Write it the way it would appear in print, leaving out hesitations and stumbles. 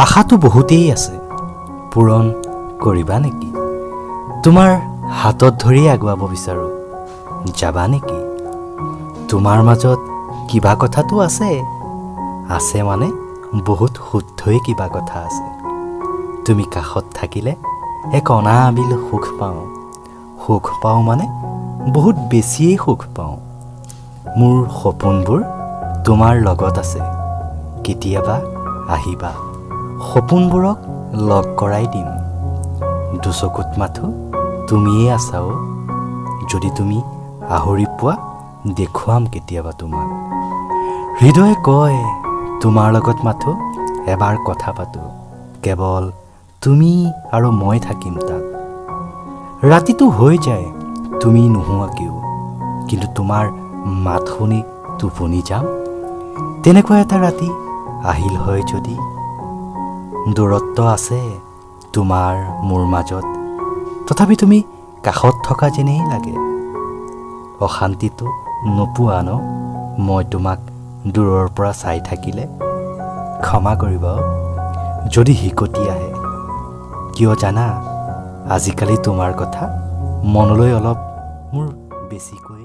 আশাটো বহুতেই আছে, পূৰণ কৰিবা নেকি? তোমাৰ হাতত ধৰি আগুৱাব বিচাৰোঁ, যাবা নেকি? তোমাৰ মাজত কিবা কথাটো আছে, আছে মানে বহুত শুদ্ধই কিবা কথা আছে। তুমি কাষত থাকিলে এক অনাবিল সুখ পাওঁ, সুখ পাওঁ মানে বহুত বেছিয়েই সুখ পাওঁ। মোৰ সপোনবোৰ তোমাৰ লগত আছে, কেতিয়াবা আহিবা, সপোনবোৰক লগ কৰাই দিম। দুচকুত মাথো তুমিয়েই আছা অ', যদি তুমি আহৰি পোৱা দেখুৱাম কেতিয়াবা তোমাক। হৃদয়ে কয় তোমাৰ লগত মাথো এবাৰ কথা পাতোঁ, কেৱল তুমি আৰু মই থাকিম তাত। ৰাতিটো হৈ যায় তুমি নোহোৱাকেও, কিন্তু তোমাৰ মাত শুনি টোপনি যাম। তেনেকুৱা এটা ৰাতি আহিল হয় যদি। দূৰত্ব আছে তোমাৰ মোৰ মাজত, তথাপি তুমি কাষত থকা যেনেই লাগে। অশান্তিটো নোপোৱা ন মই তোমাক দূৰৰ পৰা চাই থাকিলে? ক্ষমা কৰিবা যদি হিকটি আহে, কিয় জানা, আজিকালি তোমাৰ কথা মনলৈ অলপ মোৰ বেছিকৈ